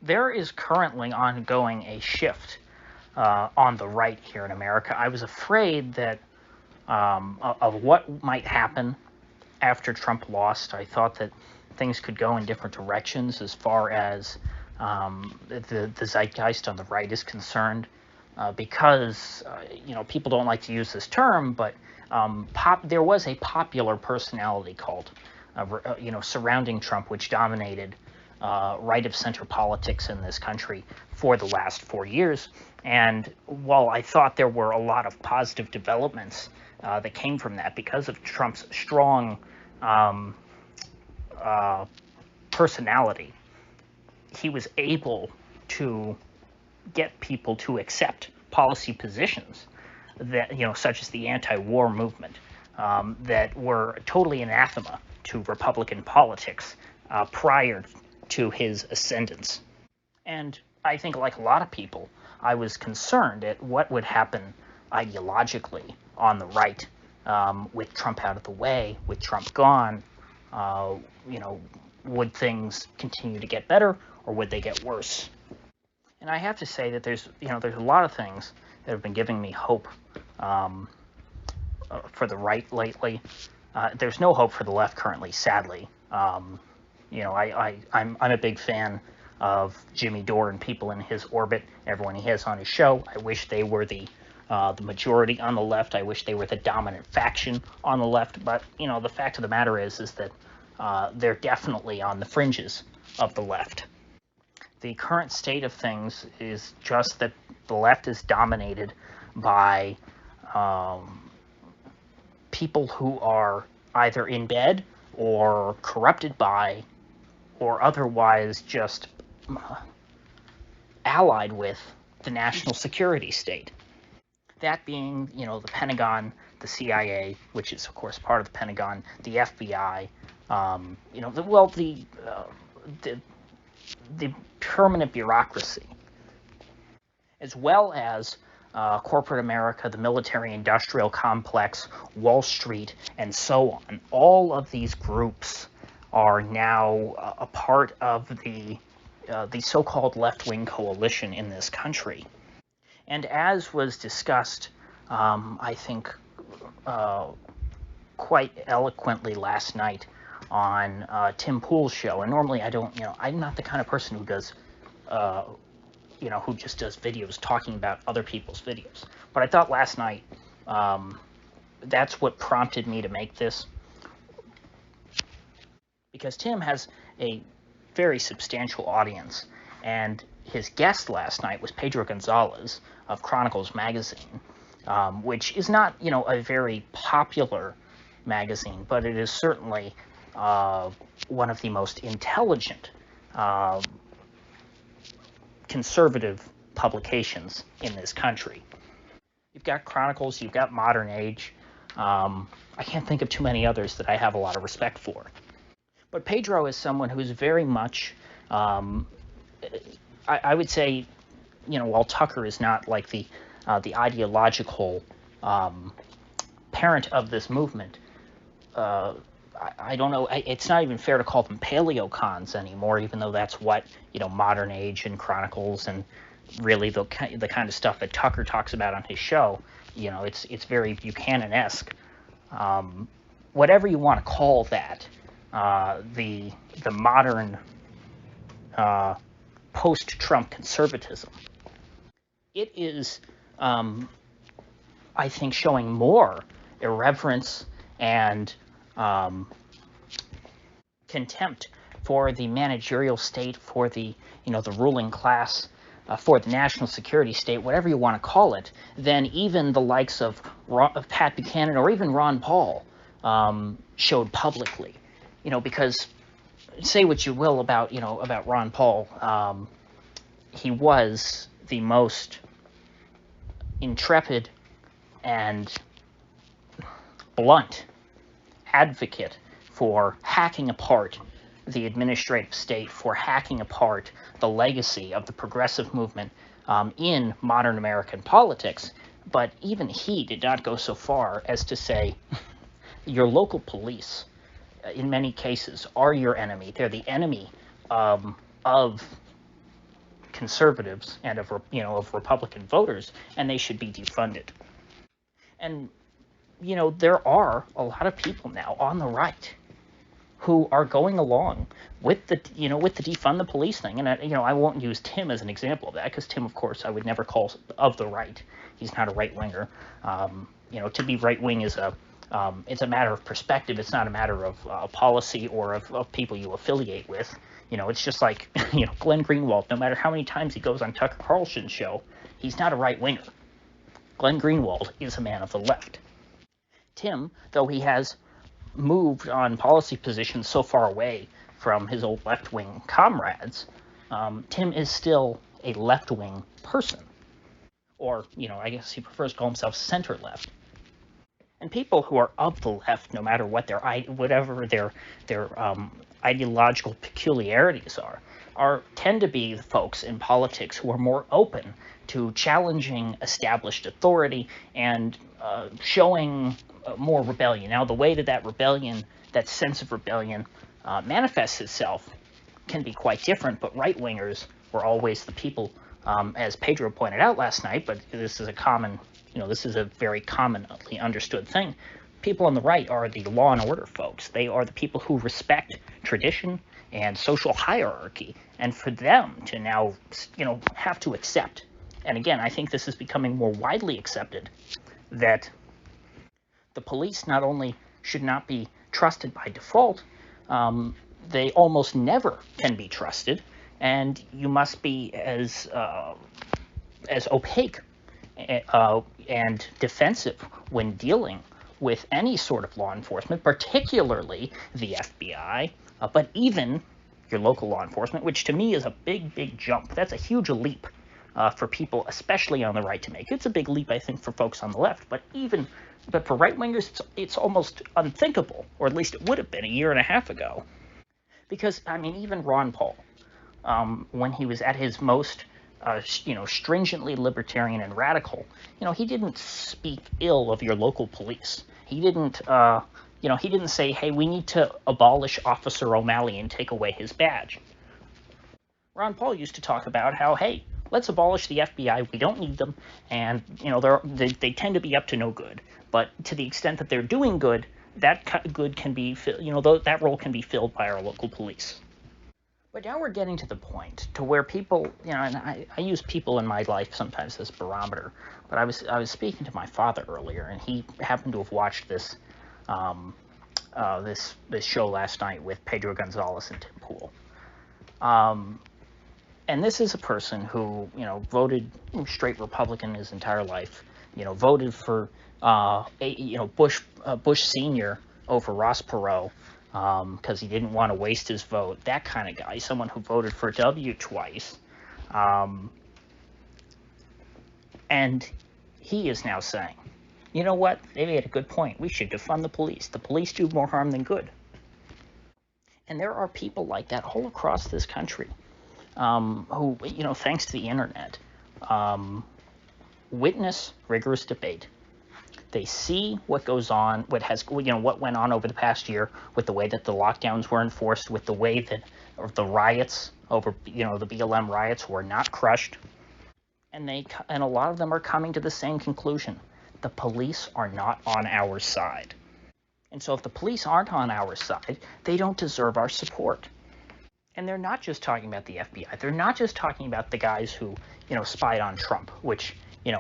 There is currently ongoing a shift on the right here in America. I was afraid that of what might happen after Trump lost. I thought that things could go in different directions as far as the zeitgeist on the right is concerned, because people don't like to use this term, but there was a popular personality cult, surrounding Trump, which dominated right of center politics in this country for the last 4 years. And while I thought there were a lot of positive developments that came from that because of Trump's strong personality, he was able to get people to accept policy positions that, such as the anti-war movement, that were totally anathema to Republican politics prior to his ascendance. And I think, like a lot of people, I was concerned at what would happen ideologically on the right, with Trump out of the way, with Trump gone. Would things continue to get better, or would they get worse? And I have to say that there's a lot of things that have been giving me hope for the right lately. There's no hope for the left currently, sadly. I'm a big fan of Jimmy Dore and people in his orbit, everyone he has on his show. I wish they were the majority on the left. I wish they were the dominant faction on the left. But the fact of the matter is that they're definitely on the fringes of the left. The current state of things is just that the left is dominated by people who are either in bed or corrupted by or otherwise just allied with the national security state. That being, the Pentagon, the CIA, which is of course part of the Pentagon, the FBI, the permanent bureaucracy, as well as corporate America, the military-industrial complex, Wall Street, and so on. All of these groups are now a part of the so-called left-wing coalition in this country. And as was discussed, I think, quite eloquently last night on Tim Pool's show, and normally I'm not the kind of person who does, who just does videos talking about other people's videos. But I thought last night, that's what prompted me to make this, because Tim has a very substantial audience, and his guest last night was Pedro Gonzalez of Chronicles magazine, which is not, a very popular magazine, but it is certainly one of the most intelligent conservative publications in this country. You've got Chronicles, you've got Modern Age. I can't think of too many others that I have a lot of respect for. But Pedro is someone who's very much, I would say, while Tucker is not like the ideological parent of this movement, I don't know, it's not even fair to call them paleocons anymore, even though that's what, Modern Age and Chronicles and really the kind of stuff that Tucker talks about on his show, it's very Buchanan-esque. Whatever you want to call that, the modern post-Trump conservatism, it is, I think, showing more irreverence and contempt for the managerial state, for the the ruling class, for the national security state, whatever you want to call it, than even the likes of Pat Buchanan or even Ron Paul showed publicly. Because say what you will about about Ron Paul, he was the most intrepid and blunt advocate for hacking apart the administrative state, for hacking apart the legacy of the progressive movement in modern American politics. But even he did not go so far as to say your local police, in many cases, are your enemy. They're the enemy of conservatives and of Republican voters, and they should be defunded. And there are a lot of people now on the right who are going along with the defund the police thing. And I won't use Tim as an example of that, because Tim, of course, I would never call of the right. He's not a right winger. To be right wing is it's a matter of perspective. It's not a matter of policy or of people you affiliate with. It's just like Glenn Greenwald. No matter how many times he goes on Tucker Carlson's show, he's not a right winger. Glenn Greenwald is a man of the left. Tim, though he has moved on policy positions so far away from his old left-wing comrades, Tim is still a left-wing person. Or, I guess he prefers to call himself center-left. And people who are of the left, no matter what whatever their ideological peculiarities tend to be the folks in politics who are more open to challenging established authority and showing more rebellion. Now, the way that rebellion, that sense of rebellion, manifests itself can be quite different, but right-wingers were always the people, as Pedro pointed out last night, but this is a very commonly understood thing. People on the right are the law and order folks. They are the people who respect tradition and social hierarchy, and for them to now, have to accept, and again, I think this is becoming more widely accepted, that the police not only should not be trusted by default, they almost never can be trusted, and you must be as opaque and defensive when dealing with any sort of law enforcement, particularly the FBI, but even your local law enforcement, which to me is a big, big jump. That's a huge leap for people, especially on the right, to make. It's a big leap, I think, for folks on the left, but for right-wingers, it's almost unthinkable, or at least it would have been a year and a half ago. Because, even Ron Paul, when he was at his most, stringently libertarian and radical, he didn't speak ill of your local police. He didn't, he didn't say, hey, we need to abolish Officer O'Malley and take away his badge. Ron Paul used to talk about how, hey, let's abolish the FBI. We don't need them, and they tend to be up to no good. But to the extent that they're doing good, that good can be, that role can be filled by our local police. But now we're getting to the point to where people, and I use people in my life sometimes as a barometer. But I was speaking to my father earlier, and he happened to have watched this this show last night with Pedro Gonzalez and Tim Pool. And this is a person who, voted straight Republican his entire life. Voted for Bush Sr. over Ross Perot because he didn't want to waste his vote. That kind of guy, someone who voted for W twice. And he is now saying, you know what? They made a good point. We should defund the police. The police do more harm than good. And there are people like that all across this country who, thanks to the internet, witness rigorous debate. They see what goes on, what went on over the past year with the way that the lockdowns were enforced, with the way that the riots over, the BLM riots were not crushed. And a lot of them are coming to the same conclusion. The police are not on our side. And so if the police aren't on our side, they don't deserve our support. And they're not just talking about the FBI. They're not just talking about the guys who, spied on Trump, which, in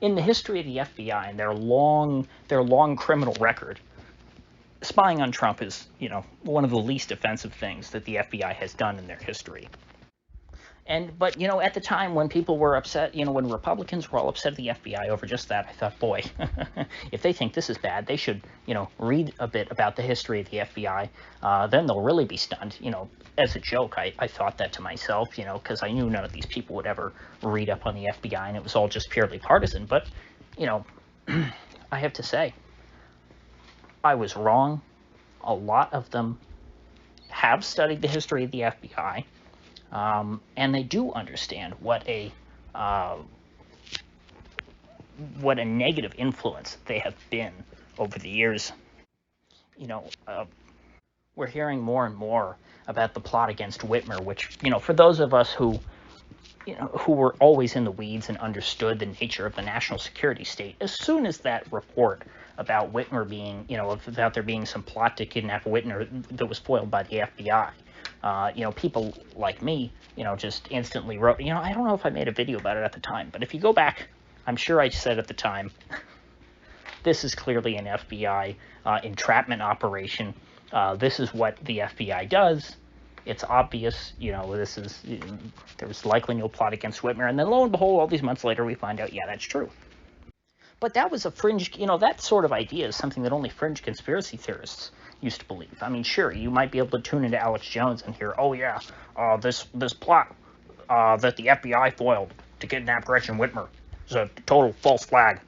the history of the FBI and their long criminal record, spying on Trump is, one of the least offensive things that the FBI has done in their history. But at the time when people were upset, when Republicans were all upset at the FBI over just that, I thought, boy, if they think this is bad, they should, read a bit about the history of the FBI. Then they'll really be stunned. As a joke, I thought that to myself, because I knew none of these people would ever read up on the FBI, and it was all just purely partisan. But, I have to say, I was wrong. A lot of them have studied the history of the FBI. And they do understand what a negative influence they have been over the years. We're hearing more and more about the plot against Whitmer, which, for those of us who were always in the weeds and understood the nature of the national security state, as soon as that report about Whitmer being, about there being some plot to kidnap Whitmer that was foiled by the FBI, people like me, just instantly wrote, I don't know if I made a video about it at the time, but if you go back, I'm sure I said at the time, this is clearly an FBI entrapment operation. This is what the FBI does. It's obvious, there was likely no plot against Whitmer. And then lo and behold, all these months later, we find out, yeah, that's true. But that was a fringe, that sort of idea is something that only fringe conspiracy theorists used to believe. I mean, sure, you might be able to tune into Alex Jones and hear, oh yeah, this plot that the FBI foiled to kidnap Gretchen Whitmer is a total false flag.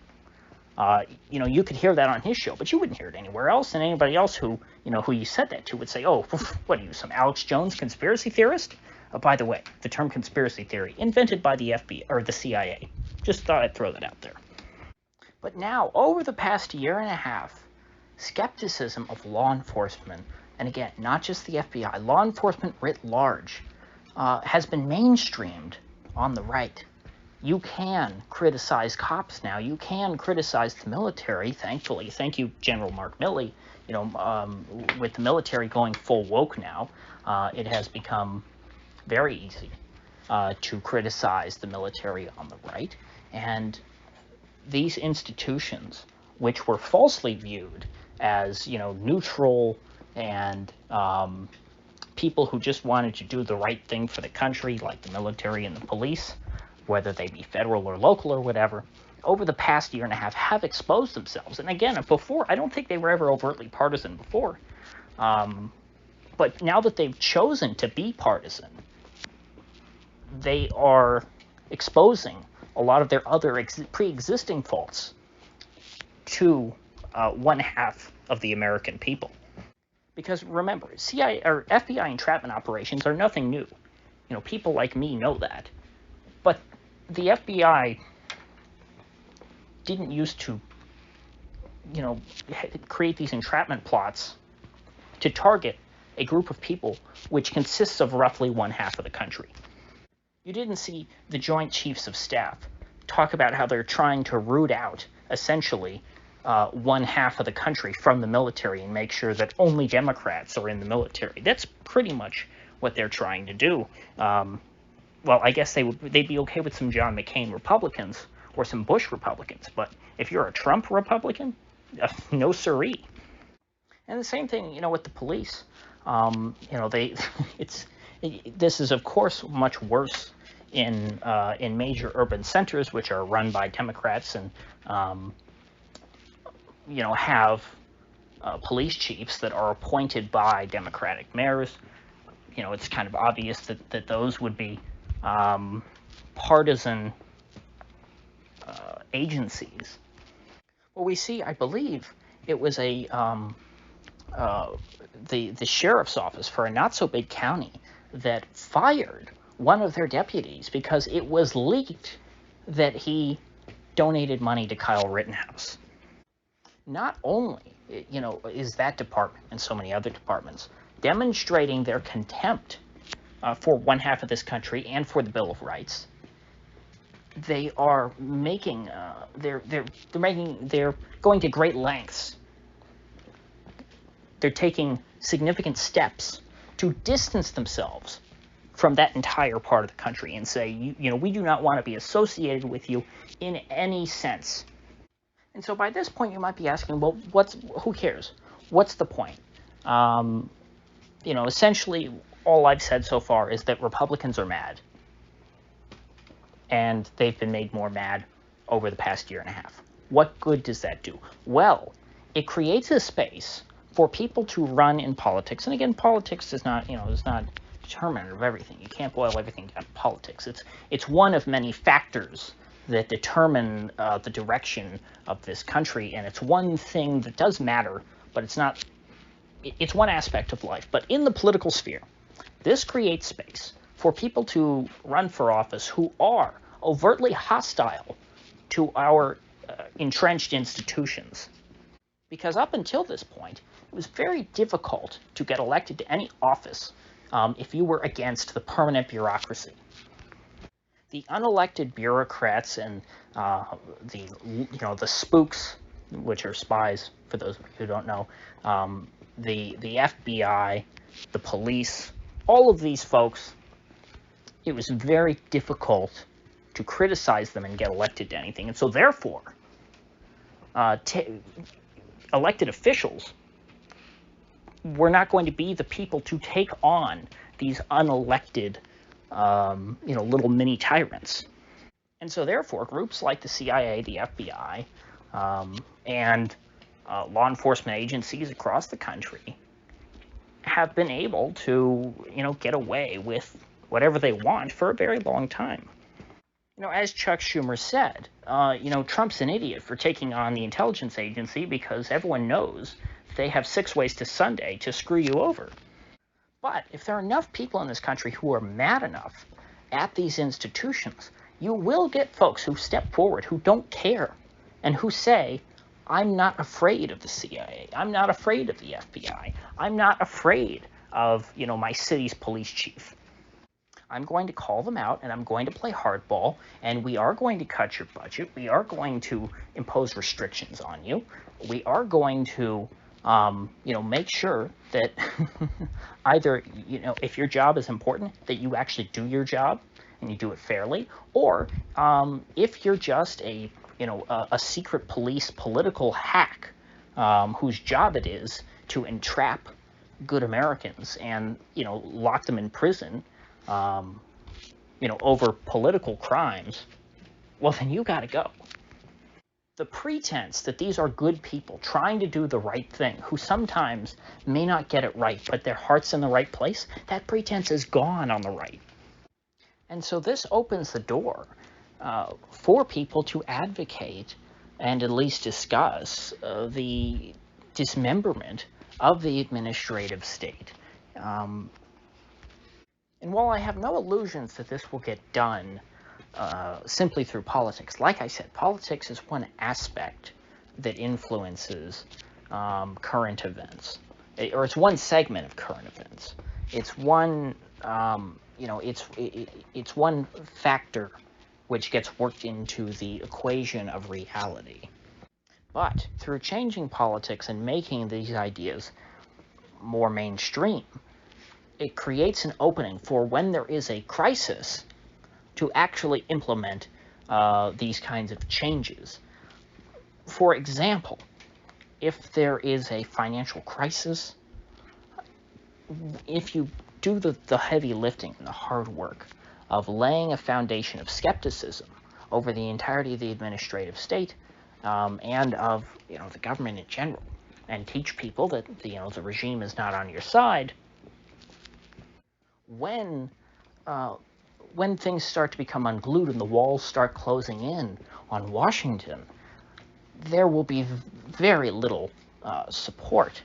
You could hear that on his show, but you wouldn't hear it anywhere else. And anybody else who you said that to would say, oh, what are you, some Alex Jones conspiracy theorist? By the way, the term conspiracy theory, invented by the FBI, or the CIA. Just thought I'd throw that out there. But now, over the past year and a half, skepticism of law enforcement, and again, not just the FBI, law enforcement writ large, has been mainstreamed on the right. You can criticize cops now. You can criticize the military, thankfully. Thank you, General Mark Milley. With the military going full woke now, it has become very easy to criticize the military on the right. And these institutions, which were falsely viewed as, neutral and people who just wanted to do the right thing for the country, like the military and the police, whether they be federal or local or whatever, over the past year and a half have exposed themselves. And again, before, I don't think they were ever overtly partisan before. But now that they've chosen to be partisan, they are exposing a lot of their other pre-existing faults to one half of the American people. Because remember, CIA or FBI entrapment operations are nothing new. People like me know that. But the FBI didn't used to, create these entrapment plots to target a group of people which consists of roughly one half of the country. You didn't see the Joint Chiefs of Staff talk about how they're trying to root out, essentially, one half of the country from the military and make sure that only Democrats are in the military. That's pretty much what they're trying to do. Well, I guess they'd be okay with some John McCain Republicans or some Bush Republicans, but if you're a Trump Republican, no siree. And the same thing, with the police. This is of course much worse in major urban centers, which are run by Democrats and have police chiefs that are appointed by Democratic mayors. It's kind of obvious that those would be partisan agencies. Well, we see, I believe, it was the sheriff's office for a not-so-big county that fired one of their deputies because it was leaked that he donated money to Kyle Rittenhouse. Not only, is that department and so many other departments demonstrating their contempt for one half of this country and for the Bill of Rights, they are making they're going to great lengths. They're taking significant steps to distance themselves from that entire part of the country and say, we do not want to be associated with you in any sense. And so by this point, you might be asking, well, who cares? What's the point? Essentially, all I've said so far is that Republicans are mad. And they've been made more mad over the past year and a half. What good does that do? Well, it creates a space for people to run in politics. And again, politics is not determinant of everything. You can't boil everything down to politics. It's one of many factors that determine the direction of this country, and it's one thing that does matter, but it's one aspect of life. But in the political sphere, this creates space for people to run for office who are overtly hostile to our entrenched institutions. Because up until this point, was very difficult to get elected to any office if you were against the permanent bureaucracy. The unelected bureaucrats and the spooks, which are spies for those of you who don't know, the FBI, the police, all of these folks, it was very difficult to criticize them and get elected to anything. And so therefore, elected officials were not going to be the people to take on these unelected little mini tyrants. And so therefore, groups like the CIA, the FBI, and law enforcement agencies across the country have been able to, get away with whatever they want for a very long time. As Chuck Schumer said, Trump's an idiot for taking on the intelligence agency because everyone knows they have 6 ways to Sunday to screw you over. But if there are enough people in this country who are mad enough at these institutions, you will get folks who step forward, who don't care, and who say, I'm not afraid of the CIA. I'm not afraid of the FBI. I'm not afraid of, my city's police chief. I'm going to call them out, and I'm going to play hardball, and we are going to cut your budget. We are going to impose restrictions on you. We are going to, make sure that either, if your job is important, that you actually do your job and you do it fairly, or if you're just a secret police political hack whose job it is to entrap good Americans and, lock them in prison, over political crimes, well, then you got to go. The pretense that these are good people trying to do the right thing, who sometimes may not get it right, but their heart's in the right place, that pretense is gone on the right. And so this opens the door for people to advocate and at least discuss the dismemberment of the administrative state. And while I have no illusions that this will get done simply through politics, like I said, politics is one aspect that influences current events, or it's one segment of current events. It's one, it's one factor which gets worked into the equation of reality. But through changing politics and making these ideas more mainstream, it creates an opening for when there is a crisis to actually implement these kinds of changes. For example, if there is a financial crisis, if you do the heavy lifting and the hard work of laying a foundation of skepticism over the entirety of the administrative state and of the government in general, and teach people that the regime is not on your side, when things start to become unglued and the walls start closing in on Washington, there will be very little support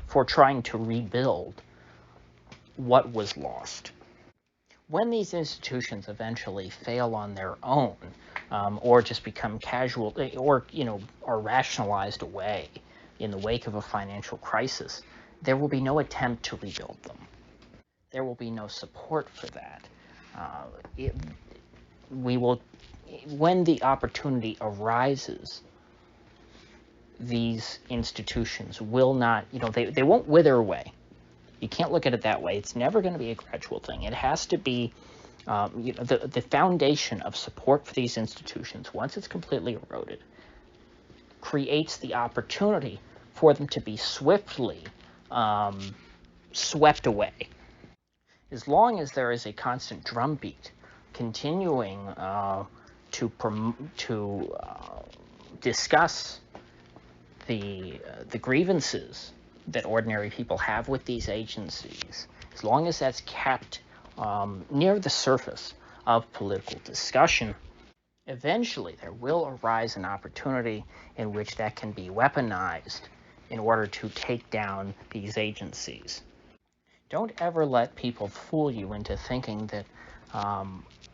for trying to rebuild what was lost. When these institutions eventually fail on their own, or just become casual, or are rationalized away in the wake of a financial crisis, there will be no attempt to rebuild them. There will be no support for that. When the opportunity arises, these institutions will not, they won't wither away. You can't look at it that way. It's never going to be a gradual thing. It has to be, the foundation of support for these institutions, once it's completely eroded, creates the opportunity for them to be swiftly swept away. As long as there is a constant drumbeat continuing to discuss the grievances that ordinary people have with these agencies, as long as that's kept near the surface of political discussion, eventually there will arise an opportunity in which that can be weaponized in order to take down these agencies. Don't ever let people fool you into thinking that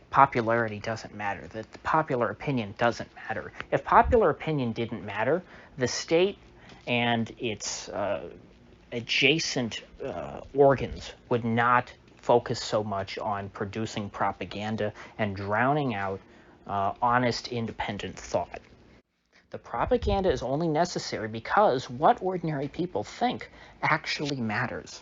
popularity doesn't matter, that the popular opinion doesn't matter. If popular opinion didn't matter, the state and its adjacent organs would not focus so much on producing propaganda and drowning out honest, independent thought. The propaganda is only necessary because what ordinary people think actually matters.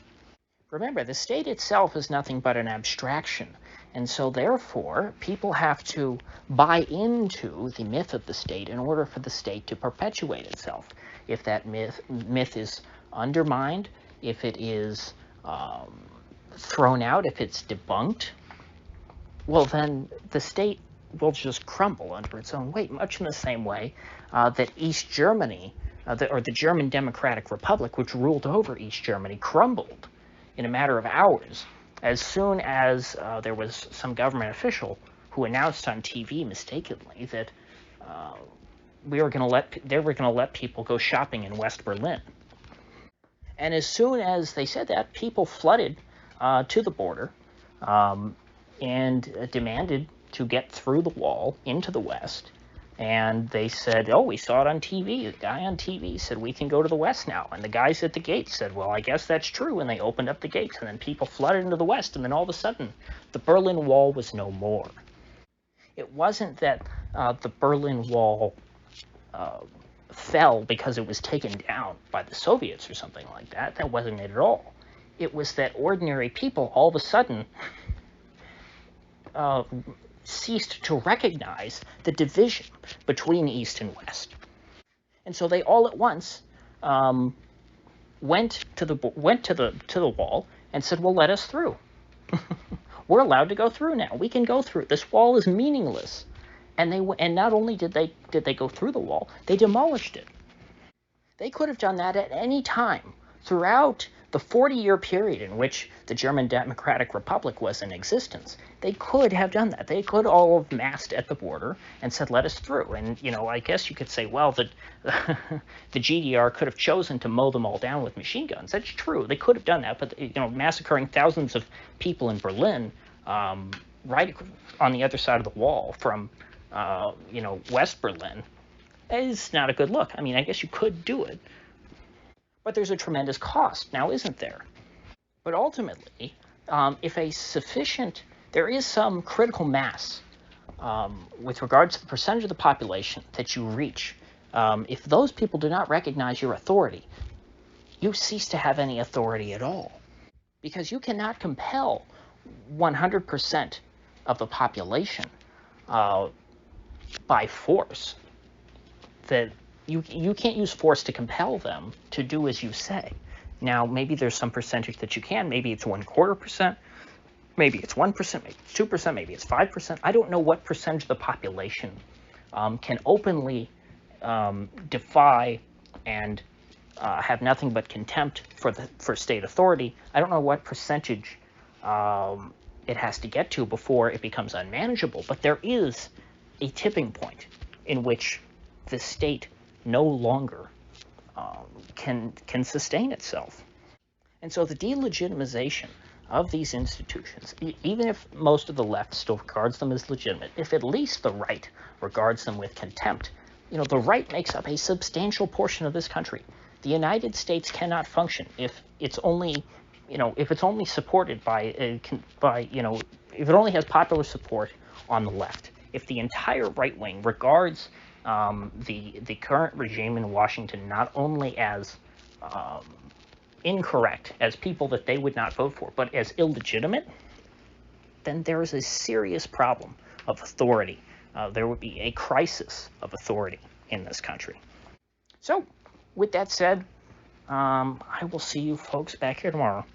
Remember, the state itself is nothing but an abstraction, and so therefore people have to buy into the myth of the state in order for the state to perpetuate itself. If that myth is undermined, if it is thrown out, if it's debunked, well, then the state will just crumble under its own weight, much in the same way that East Germany, or the German Democratic Republic, which ruled over East Germany, crumbled in a matter of hours as soon as there was some government official who announced on TV mistakenly that they were going to let people go shopping in West Berlin. And as soon as they said that, people flooded to the border and demanded to get through the wall into the West. And they said, oh, we saw it on TV. The guy on TV said, we can go to the West now. And the guys at the gate said, well, I guess that's true. And they opened up the gates, and then people flooded into the West. And then all of a sudden, the Berlin Wall was no more. It wasn't that the Berlin Wall fell because it was taken down by the Soviets or something like that. That wasn't it at all. It was that ordinary people all of a sudden ceased to recognize the division between East and West, and so they all at once went to the wall and said, "Well, let us through. We're allowed to go through now. We can go through. This wall is meaningless." And not only did they go through the wall, they demolished it. They could have done that at any time throughout the 40-year period in which the German Democratic Republic was in existence. They could have done that. They could all have massed at the border and said, let us through. And, I guess you could say, well, the GDR could have chosen to mow them all down with machine guns. That's true. They could have done that. But, massacring thousands of people in Berlin right on the other side of the wall from, West Berlin is not a good look. I mean, I guess you could do it. But there's a tremendous cost now, isn't there? But ultimately, if there is some critical mass with regards to the percentage of the population that you reach, if those people do not recognize your authority, you cease to have any authority at all. Because you cannot compel 100% of the population by force. That you can't use force to compel them to do as you say. Now, maybe there's some percentage that you can. Maybe it's 1/4%. Maybe it's 1%. Maybe it's 2%. Maybe it's 5%. I don't know what percentage of the population can openly defy and have nothing but contempt for state authority. I don't know what percentage it has to get to before it becomes unmanageable. But there is a tipping point in which the state no longer can sustain itself. And so the delegitimization of these institutions, even if most of the left still regards them as legitimate, if at least the right regards them with contempt, the right makes up a substantial portion of this country. The United States cannot function if it's only, supported by, if it only has popular support on the left. If the entire right wing regards the current regime in Washington not only as incorrect, as people that they would not vote for, but as illegitimate, then there is a serious problem of authority. There would be a crisis of authority in this country. So, with that said, I will see you folks back here tomorrow.